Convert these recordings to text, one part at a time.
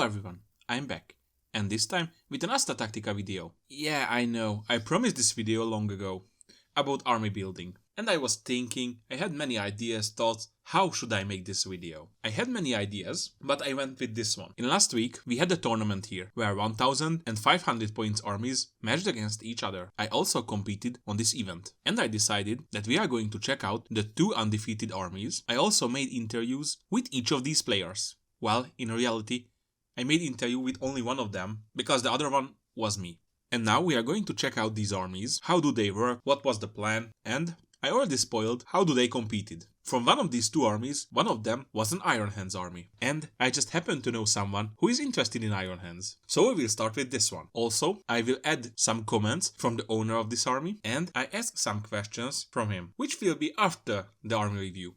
everyone, I'm back, and this time with an Astra Tactica video. Yeah, I know, I promised this video long ago, about army building. And I was thinking, I had many ideas, thoughts, how should I make this video? I had many ideas, but I went with this one. In last week, we had a tournament here, where 1500 points armies matched against each other. I also competed on this event, and I decided that we are going to check out the 2 undefeated armies. I also made interviews with each of these players. Well, in reality, I made interview with only one of them, because the other one was me. And now we are going to check out these armies, how do they work, what was the plan, and I already spoiled how do they competed. From one of these 2 armies, one of them was an Iron Hands army. And I just happen to know someone who is interested in Iron Hands. So we will start with this one. Also, I will add some comments from the owner of this army, and I ask some questions from him, which will be after the army review.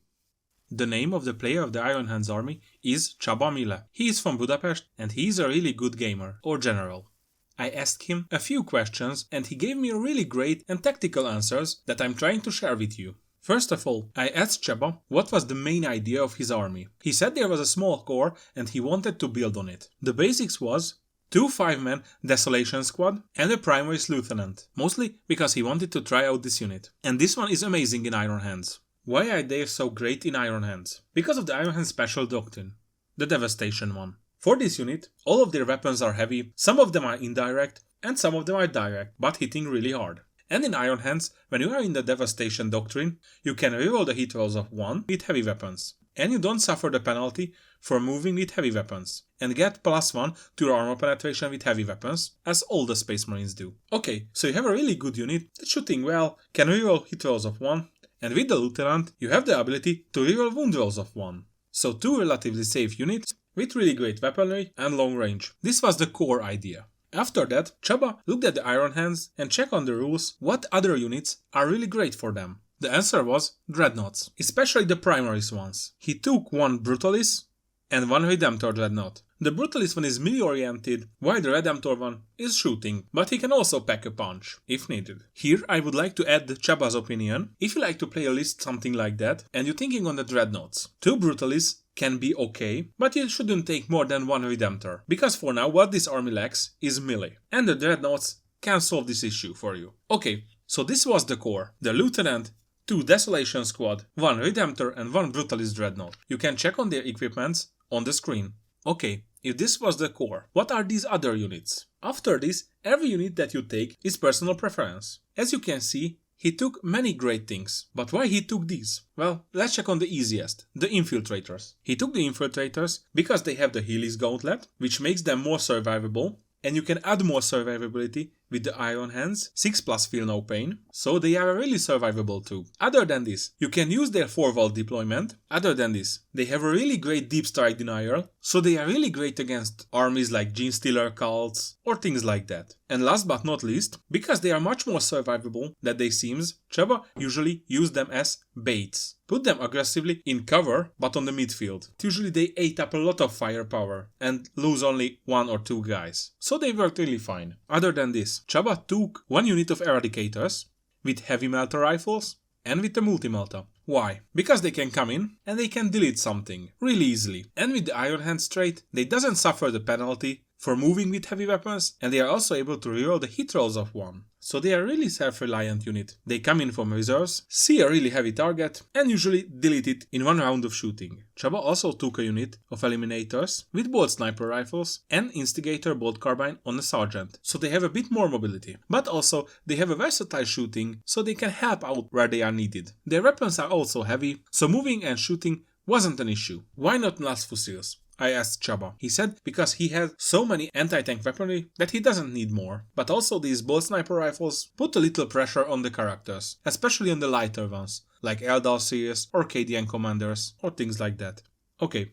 The name of the player of the Iron Hands army is Csaba. He is from Budapest and he is a really good gamer, or general. I asked him a few questions and he gave me really great and tactical answers that I'm trying to share with you. First of all, I asked Csaba what was the main idea of his army. He said there was a small core and he wanted to build on it. The basics was 2 5-man Desolation Squad and a Primaries Lieutenant, mostly because he wanted to try out this unit. And this one is amazing in Iron Hands. Why are they so great in Iron Hands? Because of the Iron Hands special doctrine, the Devastation one. For this unit, all of their weapons are heavy, some of them are indirect, and some of them are direct, but hitting really hard. And in Iron Hands, when you are in the Devastation doctrine, you can reroll the hit rolls of 1 with heavy weapons. And you don't suffer the penalty for moving with heavy weapons, and get +1 to your armor penetration with heavy weapons, as all the Space Marines do. Okay, so you have a really good unit that's shooting well, can reroll hit rolls of 1, and with the Lieutenant, you have the ability to reroll wound rolls of 1. So 2 relatively safe units with really great weaponry and long range. This was the core idea. After that, Csaba looked at the Iron Hands and checked on the rules what other units are really great for them. The answer was Dreadnoughts, especially the Primaries ones. He took 1 Brutalis and 1 Redemptor Dreadnought. The Brutalist one is melee-oriented, while the Redemptor one is shooting, but he can also pack a punch, if needed. Here I would like to add Csaba's opinion. If you like to play a list something like that, and you're thinking on the Dreadnoughts, 2 Brutalists can be okay, but you shouldn't take more than 1 Redemptor, because for now what this army lacks is melee, and the Dreadnoughts can solve this issue for you. Okay, so this was the core. The Lieutenant, 2 Desolation Squad, 1 Redemptor and 1 Brutalist Dreadnought. You can check on their equipments on the screen. Okay, if this was the core, what are these other units? After this, every unit that you take is personal preference. As you can see, he took many great things. But why he took these? Well, let's check on the easiest, the Infiltrators. He took the Infiltrators because they have the Healy's Gauntlet, which makes them more survivable, and you can add more survivability with the Iron Hands, 6+ Feel No Pain, so they are really survivable too. Other than this, you can use their 4-wall deployment. Other than this, they have a really great deep strike denial, so they are really great against armies like Genestealer cults or things like that. And last but not least, because they are much more survivable than they seems, Csaba usually use them as baits. Put them aggressively in cover, but on the midfield. Usually they ate up a lot of firepower and lose only 1 or 2 guys. So they worked really fine. Other than this, Csaba took 1 unit of Eradicators with heavy melter rifles and with the multi-melter. Why? Because they can come in and they can delete something really easily. And with the Iron Hands trait, they doesn't suffer the penalty for moving with heavy weapons, and they are also able to reroll the hit rolls of 1. So they are really self-reliant unit. They come in from reserves, see a really heavy target, and usually delete it in 1 round of shooting. Csaba also took a unit of Eliminators with bolt sniper rifles and Instigator bolt carbine on the Sergeant, so they have a bit more mobility. But also, they have a versatile shooting, so they can help out where they are needed. Their weapons are also heavy, so moving and shooting wasn't an issue. Why not Null Fussils? I asked Csaba. He said because he had so many anti-tank weaponry that he doesn't need more. But also these bolt sniper rifles put a little pressure on the characters, especially on the lighter ones, like Eldar series or Cadian commanders or things like that. Okay,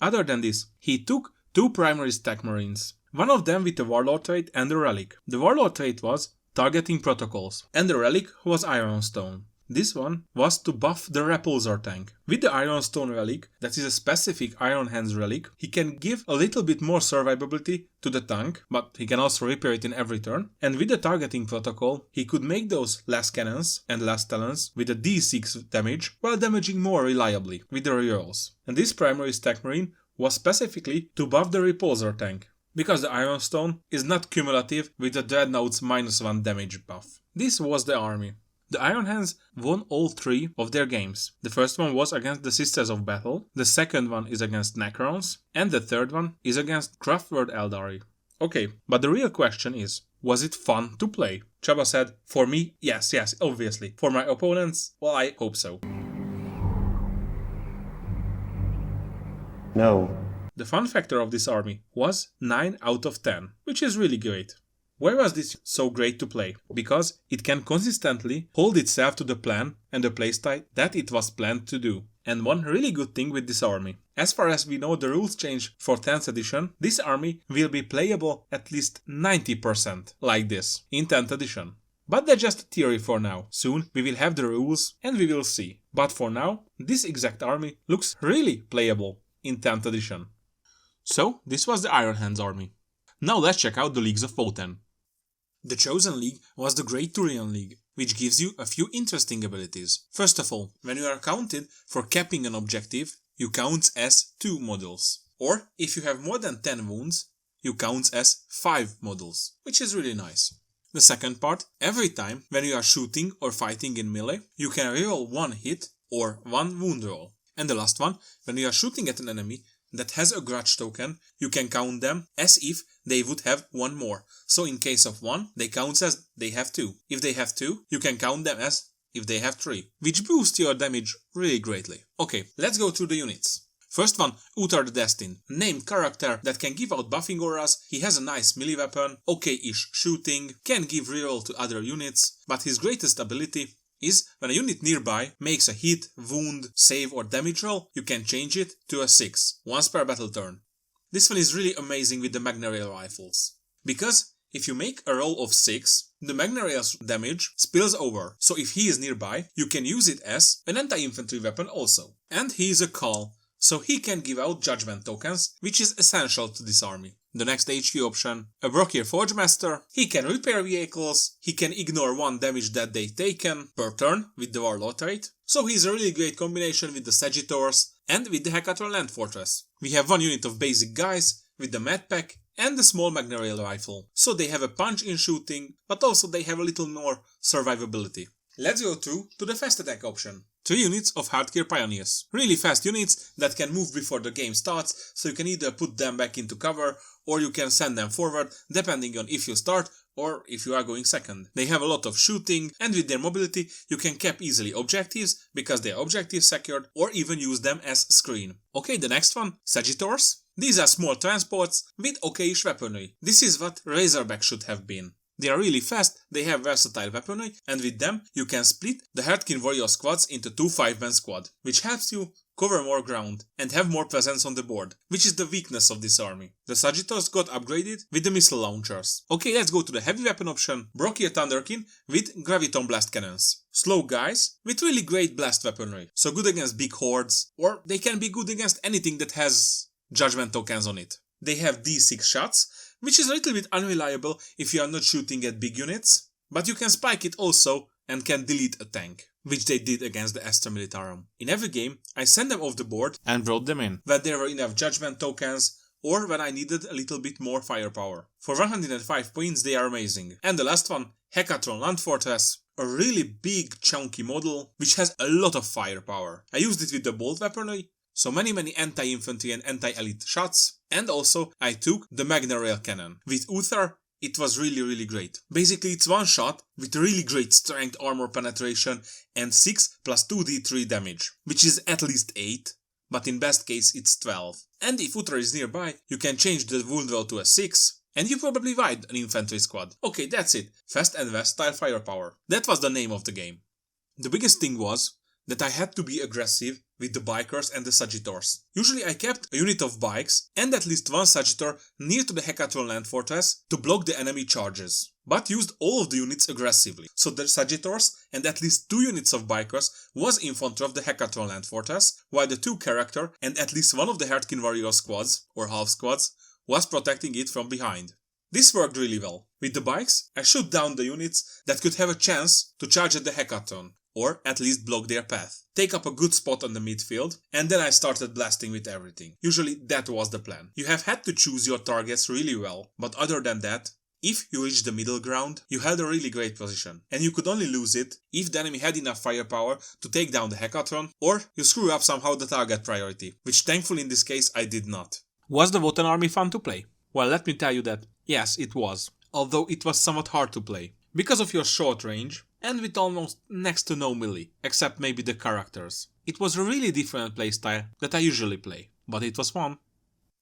other than this, he took 2 primary stack marines, one of them with the Warlord trait and the Relic. The Warlord trait was targeting protocols, and the Relic was Ironstone. This one was to buff the Repulsor tank. With the Ironstone relic, that is a specific Iron Hands relic, he can give a little bit more survivability to the tank, but he can also repair it in every turn. And with the targeting protocol, he could make those less cannons and less talents with a D6 damage while damaging more reliably with the rerolls. And this primary stack marine was specifically to buff the Repulsor tank, because the Iron Stone is not cumulative with the Dreadnought's -1 damage buff. This was the army. The Iron Hands won all 3 of their games. The first one was against the Sisters of Battle, the second one is against Necrons, and the third one is against Craftworld Eldari. Okay, but the real question is, was it fun to play? Csaba said, for me, yes, obviously. For my opponents, well, I hope so. No. The fun factor of this army was 9 out of 10, which is really great. Why was this so great to play? Because it can consistently hold itself to the plan and the playstyle that it was planned to do. And one really good thing with this army. As far as we know, the rules change for 10th edition. This army will be playable at least 90% like this in 10th edition. But that's just a theory for now. Soon we will have the rules and we will see. But for now, this exact army looks really playable in 10th edition. So this was the Iron Hands army. Now let's check out the leagues of Votann. The Chosen League was the Great Turian League, which gives you a few interesting abilities. First of all, when you are counted for capping an objective, you count as 2 models. Or, if you have more than 10 wounds, you count as 5 models, which is really nice. The second part, every time when you are shooting or fighting in melee, you can reroll 1 hit or 1 wound roll. And the last one, when you are shooting at an enemy that has a grudge token, you can count them as if they would have 1 more. So in case of 1, they count as they have 2. If they have 2, you can count them as if they have 3, which boosts your damage really greatly. Okay, let's go through the units. First one, Uther the Destined, named character that can give out buffing auras. He has a nice melee weapon, okay-ish shooting, can give reroll to other units, but his greatest ability is when a unit nearby makes a hit, wound, save or damage roll, you can change it to a 6, once per battle turn. This one is really amazing with the Magnarail rifles, because if you make a roll of 6, the Magnarail's damage spills over, so if he is nearby, you can use it as an anti-infantry weapon also. And he is a Call, so he can give out judgment tokens, which is essential to this army. The next HQ option, a Brokir Forgemaster. He can repair vehicles, he can ignore 1 damage that they taken per turn with the Warlord trait. So he's a really great combination with the Sagittars and with the Hecatron Land Fortress. We have 1 unit of basic guys with the Med Pack and the small Magnarail rifle. So they have a punch in shooting, but also they have a little more survivability. Let's go through to the fast attack option. 3 units of Hardcore Pioneers. Really fast units that can move before the game starts, so you can either put them back into cover or you can send them forward depending on if you start or if you are going second. They have a lot of shooting and with their mobility you can cap easily objectives because they are objective secured or even use them as screen. Okay, the next one, Sagittars. These are small transports with okayish weaponry. This is what Razorback should have been. They are really fast, they have versatile weaponry, and with them you can split the Heartkin Warrior squads into 2 5-man squad, which helps you cover more ground and have more presence on the board, which is the weakness of this army. The Sagittars got upgraded with the missile launchers. Okay, let's go to the heavy weapon option, Brokir Thunderkin with Graviton Blast Cannons. Slow guys with really great blast weaponry, so good against big hordes, or they can be good against anything that has judgment tokens on it. They have D6 shots, which is a little bit unreliable if you are not shooting at big units, but you can spike it also and can delete a tank, which they did against the Astra Militarum. In every game, I sent them off the board and brought them in, when there were enough judgment tokens or when I needed a little bit more firepower. For 105 points they are amazing. And the last one, Hecatron Land Fortress, a really big chunky model which has a lot of firepower. I used it with the bolt weaponry, so many anti-infantry and anti-elite shots, and also I took the Magnarail cannon. With Uther, it was really great. Basically it's 1 shot with really great strength, armor penetration and 6 plus 2d3 damage, which is at least 8, but in best case it's 12. And if Uther is nearby, you can change the wound roll to a 6, and you probably wipe an infantry squad. Okay, that's it. Fast and versatile firepower. That was the name of the game. The biggest thing was that I had to be aggressive with the bikers and the Sagittars. Usually I kept a unit of bikes and at least 1 Sagittar near to the Hecatron Land Fortress to block the enemy charges, but used all of the units aggressively. So the Sagittars and at least 2 units of bikers was in front of the Hecatron Land Fortress, while the 2 character and at least 1 of the Heartkin Warrior squads, or half squads, was protecting it from behind. This worked really well. With the bikes, I shot down the units that could have a chance to charge at the Hecatron, or at least block their path. Take up a good spot on the midfield, and then I started blasting with everything. Usually that was the plan. You have had to choose your targets really well, but other than that, if you reached the middle ground, you held a really great position, and you could only lose it if the enemy had enough firepower to take down the Hackathon, or you screw up somehow the target priority, which thankfully in this case I did not. Was the Wotan army fun to play? Well, let me tell you that yes, it was, although it was somewhat hard to play. Because of your short range, and with almost next to no melee, except maybe the characters. It was a really different playstyle that I usually play, but it was fun.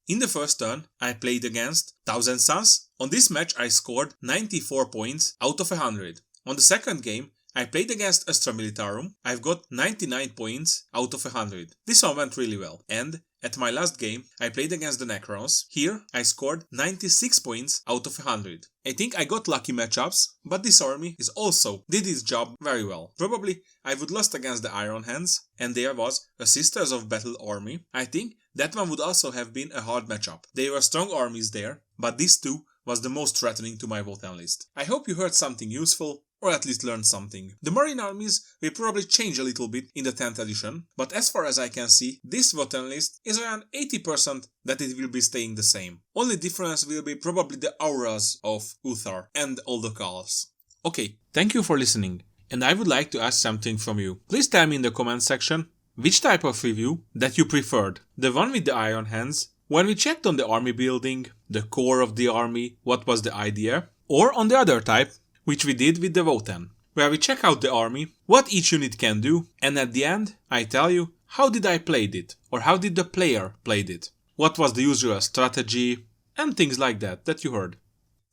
In the first turn, I played against Thousand Suns. On this match I scored 94 points out of 100. On the second game, I played against Astra Militarum. I've got 99 points out of 100. This one went really well. And at my last game, I played against the Necrons. Here, I scored 96 points out of 100. I think I got lucky matchups, but this army is also did its job very well. Probably I would lost against the Iron Hands, and there was a Sisters of Battle army. I think that one would also have been a hard matchup. There were strong armies there, but this too was the most threatening to my Wotan list. I hope you heard something useful, or at least learned something. The Marine armies will probably change a little bit in the 10th edition, but as far as I can see, this Wotan list is around 80% that it will be staying the same. Only difference will be probably the auras of Uthar and all the calls. Okay, thank you for listening, and I would like to ask something from you. Please tell me in the comment section which type of review that you preferred. The one with the Iron Hands, when we checked on the army building, the core of the army, what was the idea, or on the other type, which we did with the Wotan, where we check out the army, what each unit can do, and at the end, I tell you, how did I played it, or how did the player played it, what was the usual strategy, and things like that you heard.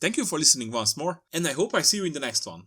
Thank you for listening once more, and I hope I see you in the next one.